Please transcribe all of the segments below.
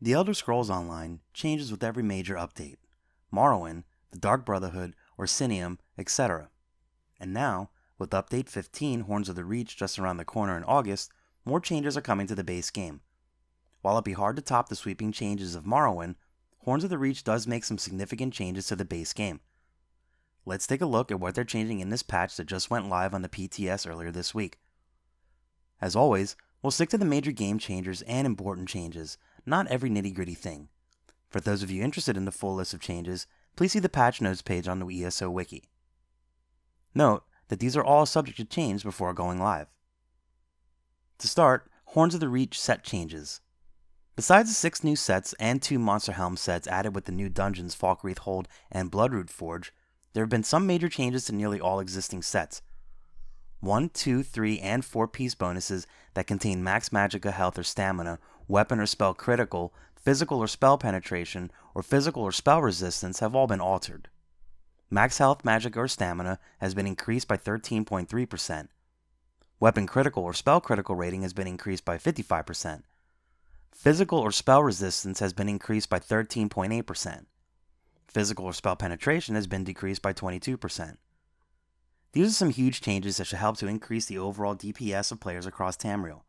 The Elder Scrolls Online changes with every major update. Morrowind, the Dark Brotherhood, Orsinium, etc. And now, with Update 15 Horns of the Reach just around the corner in August, more changes are coming to the base game. While it'd be hard to top the sweeping changes of Morrowind, Horns of the Reach does make some significant changes to the base game. Let's take a look at what they're changing in this patch that just went live on the PTS earlier this week. As always, we'll stick to the major game changers and important changes, not every nitty-gritty thing. For those of you interested in the full list of changes, please see the patch notes page on the ESO wiki. Note that these are all subject to change before going live. To start, Horns of the Reach set changes. Besides the 6 new sets and 2 Monster Helm sets added with the new dungeons Falkreath Hold and Bloodroot Forge, there have been some major changes to nearly all existing sets. 1, 2, 3, and 4 piece bonuses that contain max magicka health or stamina, weapon or spell critical, physical or spell penetration, or physical or spell resistance have all been altered. Max health, magicka, or stamina has been increased by 13.3%. Weapon critical or spell critical rating has been increased by 55%. Physical or spell resistance has been increased by 13.8%. Physical or spell penetration has been decreased by 22%. These are some huge changes that should help to increase the overall DPS of players across Tamriel.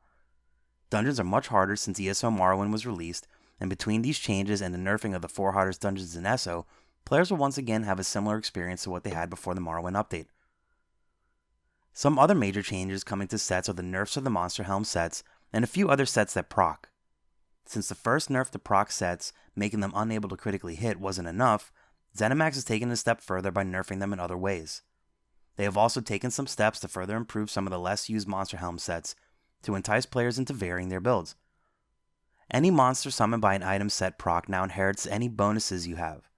Dungeons are much harder since ESO Morrowind was released, and between these changes and the nerfing of the 4 hardest dungeons in ESO, players will once again have a similar experience to what they had before the Morrowind update. Some other major changes coming to sets are the nerfs to the Monster Helm sets, and a few other sets that proc. Since the first nerf to proc sets, making them unable to critically hit, wasn't enough, ZeniMax has taken it a step further by nerfing them in other ways. They have also taken some steps to further improve some of the less used Monster Helm sets, to entice players into varying their builds. Any monster summoned by an item set proc now inherits any bonuses you have.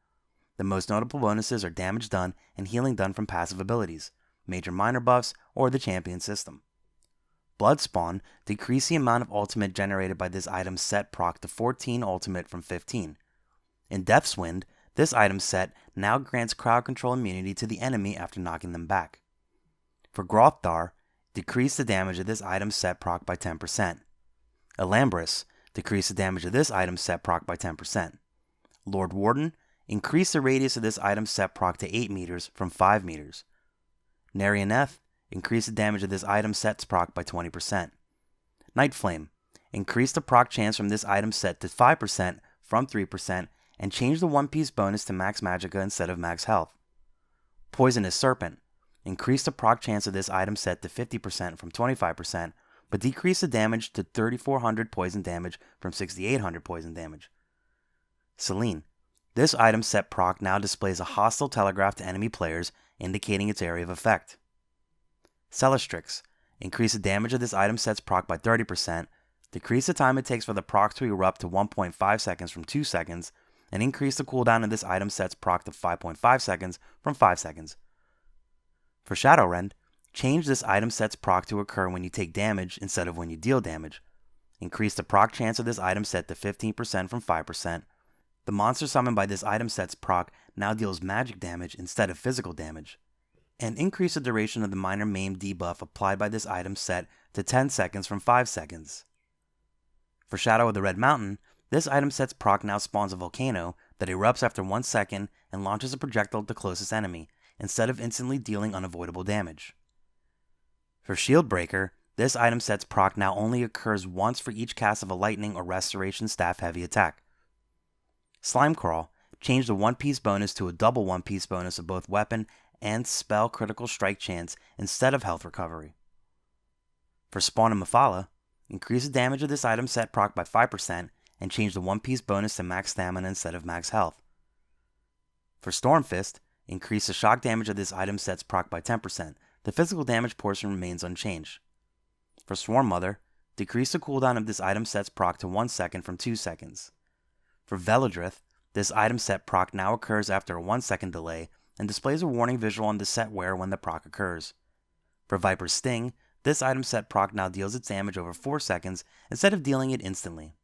The most notable bonuses are damage done and healing done from passive abilities, major minor buffs, or the champion system. Bloodspawn decreased the amount of ultimate generated by this item set proc to 14 ultimate from 15. In Death's Wind, this item set now grants crowd control immunity to the enemy after knocking them back. For Grothdar, decrease the damage of this item set proc by 10%. Alambris, decrease the damage of this item set proc by 10%. Lord Warden, increase the radius of this item set proc to 8 meters from 5 meters. Narioneth, increase the damage of this item set's proc by 20%. Nightflame, increase the proc chance from this item set to 5% from 3%, and change the 1 piece bonus to max magicka instead of max health. Poisonous Serpent, increase the proc chance of this item set to 50% from 25%, but decrease the damage to 3400 poison damage from 6800 poison damage. Selene, this item set proc now displays a hostile telegraph to enemy players, indicating its area of effect. Celestrix, increase the damage of this item set's proc by 30%, decrease the time it takes for the proc to erupt to 1.5 seconds from 2 seconds, and increase the cooldown of this item set's proc to 5.5 seconds from 5 seconds. For Shadowrend, change this item set's proc to occur when you take damage instead of when you deal damage. Increase the proc chance of this item set to 15% from 5%. The monster summoned by this item set's proc now deals magic damage instead of physical damage. And increase the duration of the minor maim debuff applied by this item set to 10 seconds from 5 seconds. For Shadow of the Red Mountain, this item set's proc now spawns a volcano that erupts after 1 second and launches a projectile at the closest enemy, instead of instantly dealing unavoidable damage. For Shieldbreaker, this item set's proc now only occurs once for each cast of a lightning or restoration staff heavy attack. Slimecrawl, change the 1 piece bonus to a double 1 piece bonus of both weapon and spell critical strike chance instead of health recovery. For Spawn and Mephala, increase the damage of this item set proc by 5% and change the 1 piece bonus to max stamina instead of max health. For Stormfist, increase the shock damage of this item set's proc by 10%. The physical damage portion remains unchanged. For Swarm Mother, decrease the cooldown of this item set's proc to 1 second from 2 seconds. For Veladrith, this item set proc now occurs after a 1 second delay and displays a warning visual on the set wearer when the proc occurs. For Viper's Sting, this item set proc now deals its damage over 4 seconds instead of dealing it instantly.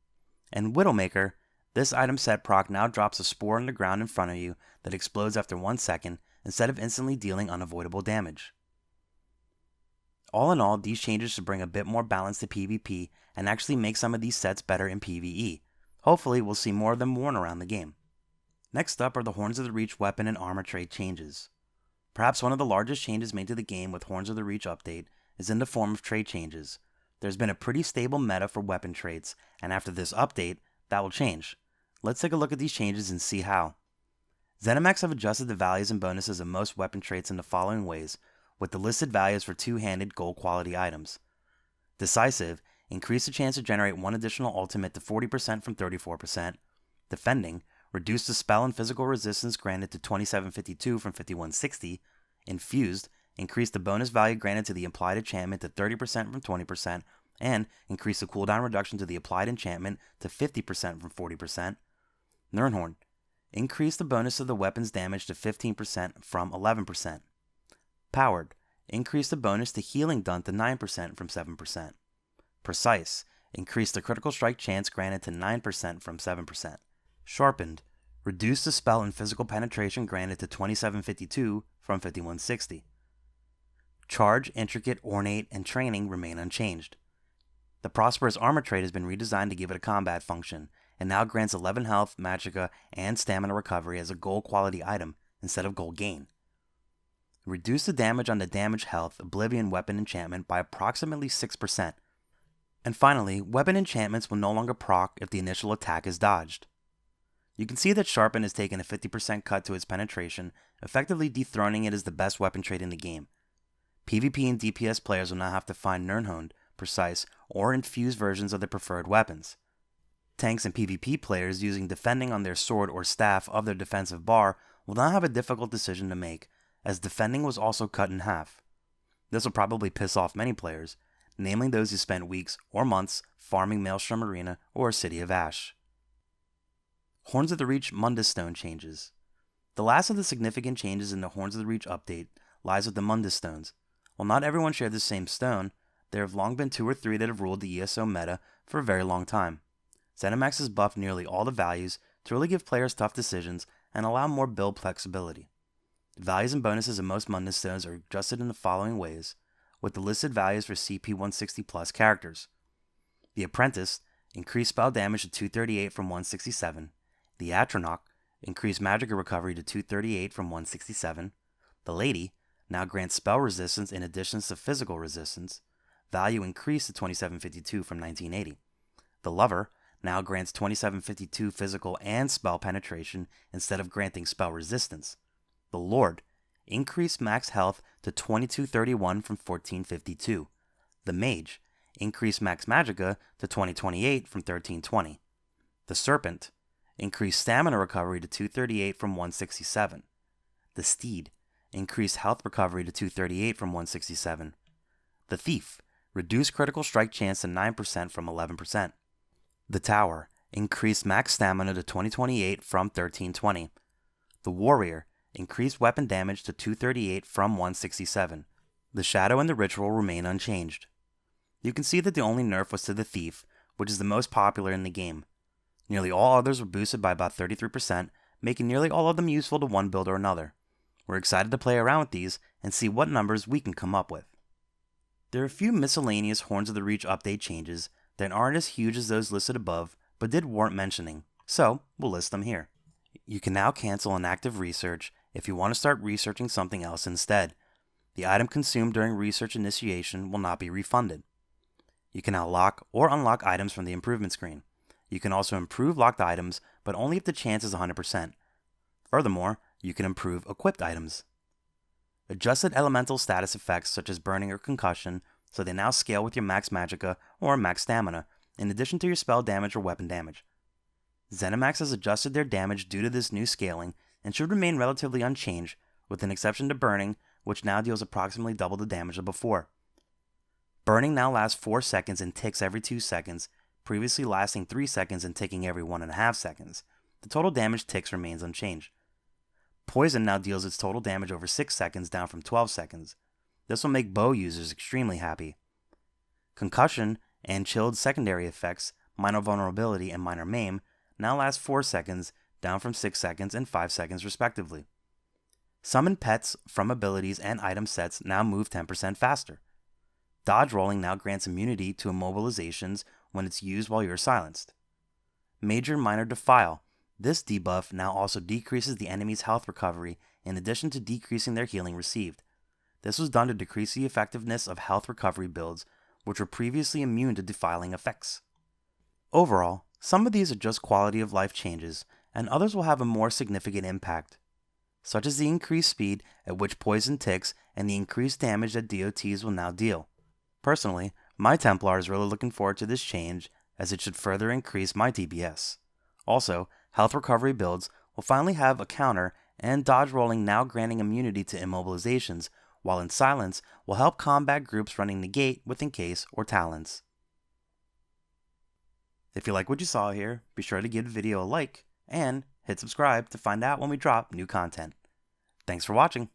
And Widowmaker, this item set proc now drops a spore on the ground in front of you that explodes after 1 second instead of instantly dealing unavoidable damage. All in all, these changes should bring a bit more balance to PvP and actually make some of these sets better in PvE, Hopefully, we'll see more of them worn around the game. Next up are the Horns of the Reach weapon and armor trait changes. Perhaps one of the largest changes made to the game with Horns of the Reach update is in the form of trait changes. There's been a pretty stable meta for weapon traits, and after this update, that will change. Let's take a look at these changes and see how. ZeniMax have adjusted the values and bonuses of most weapon traits in the following ways, with the listed values for two-handed gold quality items. Decisive, increase the chance to generate one additional ultimate to 40% from 34%. Defending, reduce the spell and physical resistance granted to 2752 from 5160. Infused, increase the bonus value granted to the applied enchantment to 30% from 20%, and increase the cooldown reduction to the applied enchantment to 50% from 40%. Nirnhorn, increase the bonus of the weapon's damage to 15% from 11%. Powered, increase the bonus to healing done to 9% from 7%. Precise, increase the critical strike chance granted to 9% from 7%. Sharpened, reduce the spell and physical penetration granted to 2752 from 5160. Charge, Intricate, Ornate, and Training remain unchanged. The Prosperous Armor trait has been redesigned to give it a combat function, and now grants 11 health, magicka, and stamina recovery as a gold quality item instead of gold gain. Reduce the damage on the damage health Oblivion weapon enchantment by approximately 6%. And finally, weapon enchantments will no longer proc if the initial attack is dodged. You can see that Sharpen has taken a 50% cut to its penetration, effectively dethroning it as the best weapon trait in the game. PvP and DPS players will now have to find Nirnhorn, Precise, or infused versions of their preferred weapons. Tanks and PvP players using defending on their sword or staff of their defensive bar will now have a difficult decision to make, as defending was also cut in half. This will probably piss off many players, namely those who spent weeks or months farming Maelstrom Arena or City of Ash. Horns of the Reach Mundus Stone changes. The last of the significant changes in the Horns of the Reach update lies with the Mundus Stones. While not everyone shared the same stone, there have long been 2 or 3 that have ruled the ESO meta for a very long time. ZeniMax has buffed nearly all the values to really give players tough decisions and allow more build flexibility. The values and bonuses of most Mundus Stones are adjusted in the following ways, with the listed values for CP 160 plus characters. The Apprentice, increased spell damage to 238 from 167. The Atronach, increased magicka recovery to 238 from 167. The Lady, now grants spell resistance in addition to physical resistance. Value increased to 2752 from 1980. The Lover, now grants 2752 physical and spell penetration instead of granting spell resistance. The Lord, increased max health to 2231 from 1452. The Mage, increased max magicka to 2028 from 1320. The Serpent, increased stamina recovery to 238 from 167. The Steed, increased health recovery to 238 from 167. The Thief, reduced critical strike chance to 9% from 11%. The Tower, increased max stamina to 2028 from 1320. The Warrior, increased weapon damage to 238 from 167. The Shadow and the Ritual remain unchanged. You can see that the only nerf was to the Thief, which is the most popular in the game. Nearly all others were boosted by about 33%, making nearly all of them useful to one build or another. We're excited to play around with these and see what numbers we can come up with. There are a few miscellaneous Horns of the Reach update changes that aren't as huge as those listed above, but did warrant mentioning, so we'll list them here. You can now cancel an active research if you want to start researching something else instead. The item consumed during research initiation will not be refunded. You can now lock or unlock items from the improvement screen. You can also improve locked items, but only if the chance is 100%. Furthermore, you can improve equipped items. Adjusted elemental status effects such as burning or concussion, so they now scale with your max magicka or max stamina, in addition to your spell damage or weapon damage. ZeniMax has adjusted their damage due to this new scaling and should remain relatively unchanged, with an exception to burning, which now deals approximately double the damage of before. Burning now lasts 4 seconds and ticks every 2 seconds, previously lasting 3 seconds and ticking every 1.5 seconds. The total damage ticks remains unchanged. Poison now deals its total damage over 6 seconds, down from 12 seconds. This will make bow users extremely happy. Concussion and chilled secondary effects, minor vulnerability and minor maim, now last 4 seconds, down from 6 seconds and 5 seconds respectively. Summon pets from abilities and item sets now move 10% faster. Dodge rolling now grants immunity to immobilizations when it's used while you're silenced. Major Minor Defile. This debuff now also decreases the enemy's health recovery in addition to decreasing their healing received. This was done to decrease the effectiveness of health recovery builds, which were previously immune to defiling effects. Overall, some of these are just quality of life changes, and others will have a more significant impact, such as the increased speed at which poison ticks and the increased damage that DOTs will now deal. Personally, my Templar is really looking forward to this change, as it should further increase my DPS. Also, health recovery builds will finally have a counter, and dodge rolling now granting immunity to immobilizations, while in silence will help combat groups running negate with encase or talons. If you like what you saw here, be sure to give the video a like and hit subscribe to find out when we drop new content. Thanks for watching.